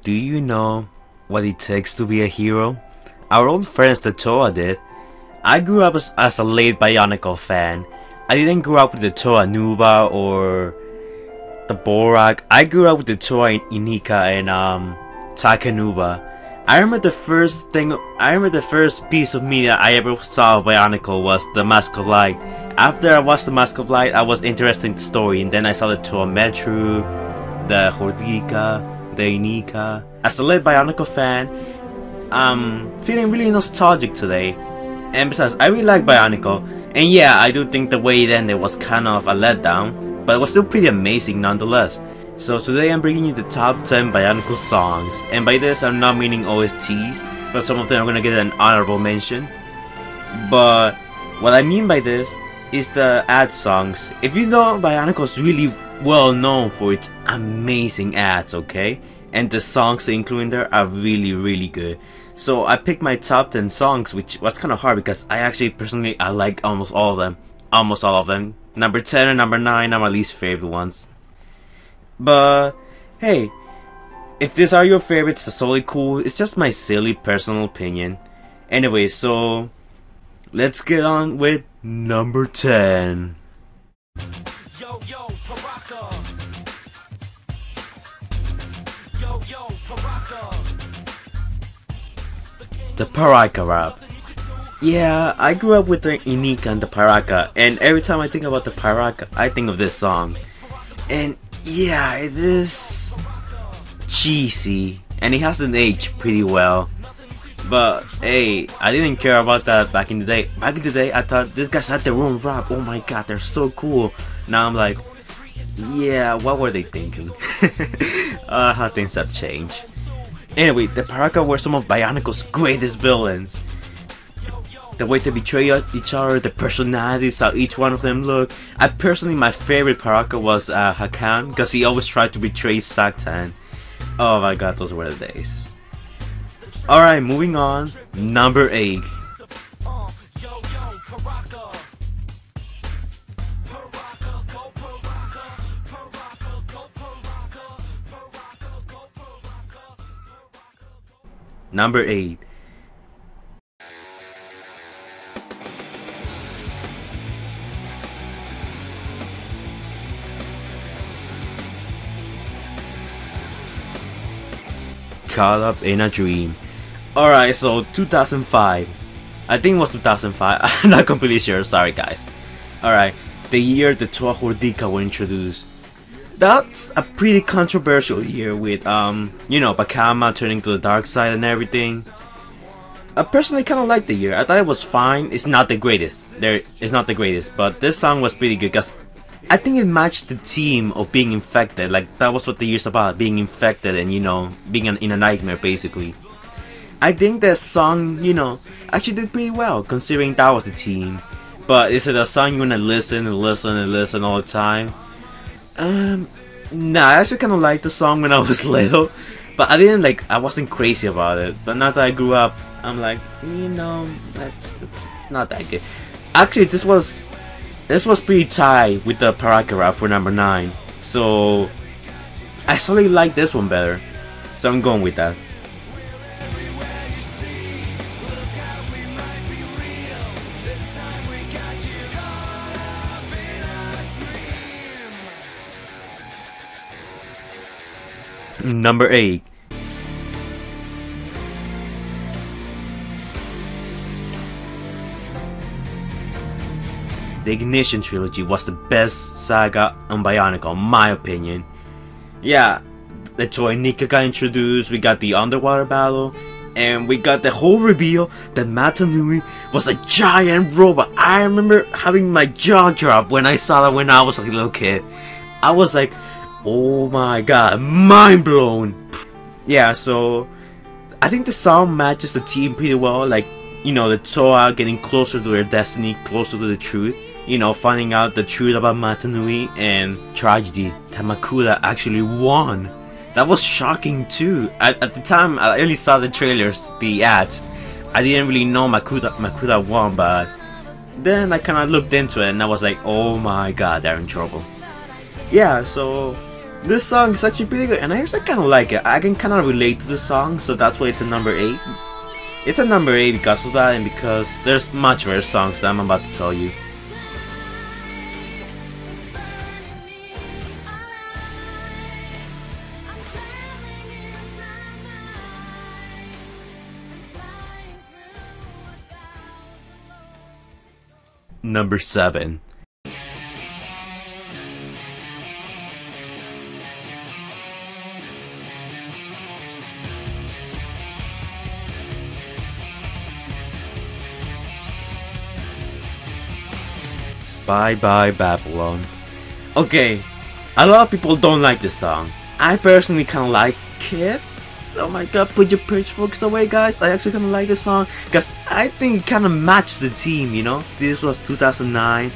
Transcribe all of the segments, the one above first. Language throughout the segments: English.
Do you know what it takes to be a hero? Our old friends the Toa did. I grew up as a late Bionicle fan. I didn't grow up with the Toa Nuba or the Borak. I grew up with the Toa Hordika and Takanuba. I remember the first piece of media I ever saw of Bionicle was the Mask of Light. After I watched the Mask of Light, I was interested in the story, and then I saw the Toa Metru, the Hordika, the Hordika. As a late Bionicle fan, I'm feeling really nostalgic today. And besides, I really like Bionicle, and yeah, I do think the way it ended was kind of a letdown, but it was still pretty amazing nonetheless. So today I'm bringing you the top 10 Bionicle songs, and by this I'm not meaning OSTs, but some of them are gonna get an honorable mention. But what I mean by this is the ad songs. If you know, Bionicle is really well known for its amazing ads, okay? And the songs they include in there are really good. So I picked my top 10 songs, which was kind of hard because I actually personally I like almost all of them. Almost all of them. Number 10 and number 9 are my least favorite ones. But hey, if these are your favorites, that's totally cool. It's just my silly personal opinion. Anyway, so let's get on with number 10. Yo, Piraka. Yo, Piraka. The Piraka rap. Yeah, I grew up with the Hordika and the Piraka, and every time I think about the Piraka, I think of this song. And yeah, it is cheesy, and it hasn't aged pretty well. But hey, I didn't care about that back in the day. Back in the day, I thought this guys had their own rap. Oh my god, they're so cool. Now I'm like, yeah, what were they thinking? How things have changed. Anyway, the Piraka were some of Bionicle's greatest villains. The way they betray each other, the personalities, how each one of them look. My favorite Piraka was Hakan, because he always tried to betray Saktan. Oh my god, those were the days. Alright, moving on. Number 8. Number 8. Caught Up in a Dream. Alright, so 2005. I think it was 2005. I'm not completely sure, sorry guys. Alright, the year the Toa Hordika were introduced. That's a pretty controversial year with, you know, Bakama turning to the dark side and everything. I personally kind of liked the year. I thought it was fine. It's not the greatest. It's not the greatest, but this song was pretty good because I think it matched the theme of being infected. Like, that was what the year's about, being infected and, you know, being in a nightmare, basically. I think that song, you know, actually did pretty well, considering that was the theme. But is it a song you wanna listen and listen and listen all the time? Nah, I actually kind of liked the song when I was little, but I wasn't crazy about it. But now that I grew up, I'm like, you know, it's not that good. Actually, this was pretty tight with the Piraka rap for number 9. So I actually like this one better. So I'm going with that. Number 8. The Ignition trilogy was the best saga on Bionicle, in my opinion. Yeah, the Toa Hordika got introduced, we got the underwater battle, and we got the whole reveal that Matanui was a giant robot. I remember having my jaw drop when I saw that when I was a little kid. I was like, oh my god, mind blown. Yeah, so I think the song matches the theme pretty well, like, you know, the Toa getting closer to their destiny, closer to the truth, you know, finding out the truth about Matanui, and tragedy that Makuta actually won. That was shocking too. At the time, I only saw the trailers, the ads. I didn't really know Makuta won, but then I kind of looked into it and I was like, oh my god, they're in trouble. Yeah, so This song is actually pretty good, and I actually kind of like it. I can kind of relate to the song, so that's why it's a number 8. It's a number 8 because of that, and because there's much better songs that I'm about to tell you. Number 7. Bye Bye Babylon. Okay, a lot of people don't like this song. I personally kinda like it. Oh my god, put your pitchforks away, guys. I actually kinda like this song because I think it kinda matched the theme, you know? This was 2009,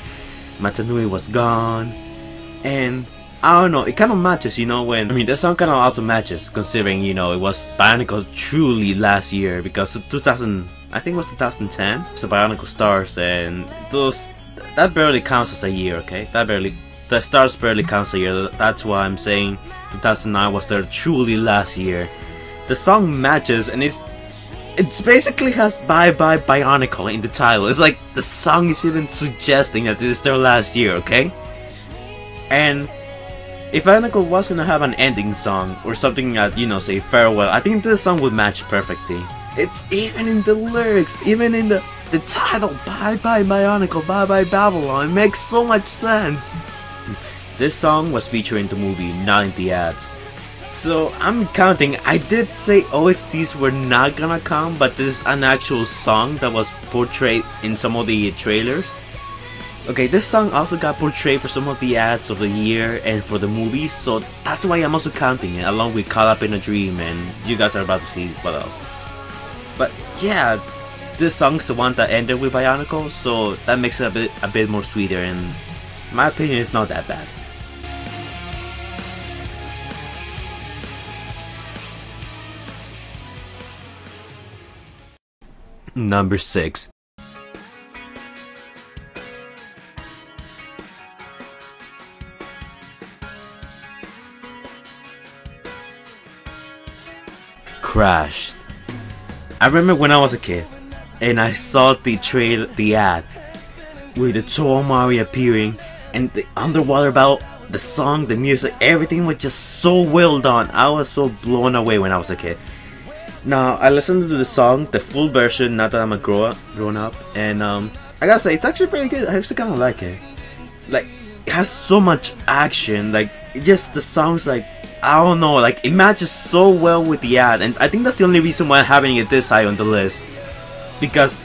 Matanui was gone, and I don't know, it kinda matches, you know, when, I mean, the song kinda also matches considering, you know, it was Bionicle truly last year because 2000, I think it was 2010, so Bionicle stars, and those, that barely counts as a year, okay? The stars barely counts a year. That's why I'm saying 2009 was their truly last year. The song matches, and it's basically has Bye Bye Bionicle in the title. It's like the song is even suggesting that this is their last year, okay? And if Bionicle was gonna have an ending song or something that, you know, say farewell, I think this song would match perfectly. It's even in the lyrics, even in the title, Bye Bye Bionicle, Bye Bye Babylon. It makes so much sense. This song was featured in the movie, not in the ads. So I'm counting. I did say OSTs were not gonna come, but this is an actual song that was portrayed in some of the trailers. Okay, this song also got portrayed for some of the ads of the year and for the movies, so that's why I'm also counting it, along with Caught Up in a Dream, and you guys are about to see what else. But yeah, this song's the one that ended with Bionicle, so that makes it a bit more sweeter, and in my opinion, it's not that bad. Number 6. Crashed. I remember when I was a kid and I saw the ad with the Toa Mahri appearing and the underwater battle, the song, the music, everything was just so well done. I was so blown away when I was a kid. Now I listened to the song, the full version, now that I'm a grown up, and I gotta say it's actually pretty good. I actually kind of like it. Like, it has so much action. Like, just the songs, like, I don't know, like, it matches so well with the ad, and I think that's the only reason why I'm having it this high on the list, because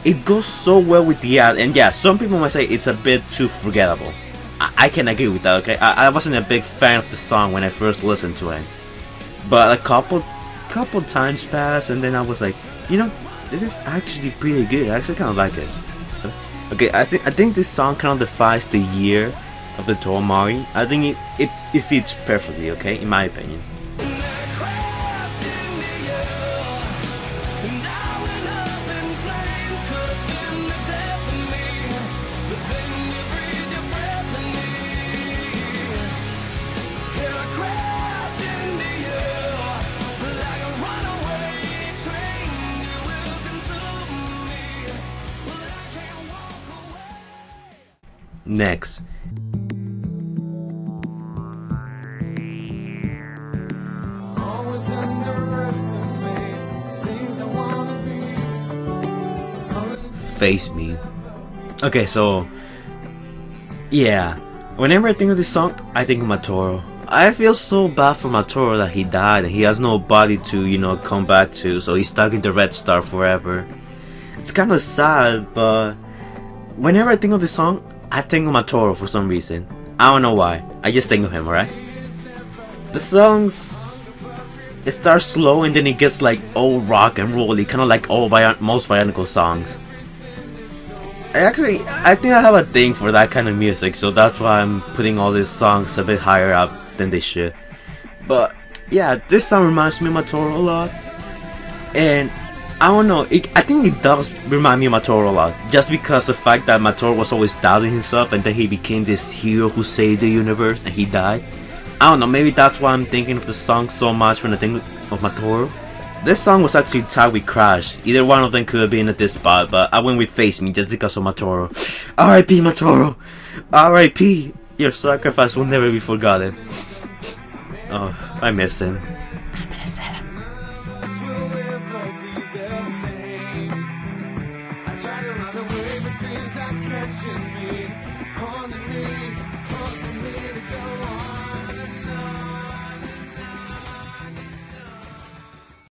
it goes so well with the ad. And yeah, some people might say it's a bit too forgettable. I can agree with that. Okay, I wasn't a big fan of the song when I first listened to it, but a couple times passed, and then I was like, you know, this is actually pretty good. I actually kind of like it. Okay, I think this song kind of defies the year of the Toa Mahri. I think it fits perfectly, okay, in my opinion. Next. Face Me. Okay, so yeah, whenever I think of this song, I think of Matoro. I feel so bad for Matoro that he died and he has nobody to, you know, come back to, so he's stuck in the Red Star forever. It's kind of sad, but whenever I think of this song, I think of Matoro for some reason. I don't know why. I just think of him, alright? The songs, it starts slow and then it gets like all rock and rolly, kind of like most Bionicle songs. I think I have a thing for that kind of music, so that's why I'm putting all these songs a bit higher up than they should. But yeah, this song reminds me of Matoro a lot, and I don't know, I think it does remind me of Matoro a lot, just because the fact that Matoro was always doubting himself and then he became this hero who saved the universe and he died. I don't know, maybe that's why I'm thinking of the song so much when I think of Matoru. This song was actually tied with Crash. Either one of them could have been at this spot, but I went with Face Me just because of Matoru. R.I.P. Matoru! R.I.P. Your sacrifice will never be forgotten. Oh, I miss him. I miss him. I try to run away, but dreams are catching me, haunting me.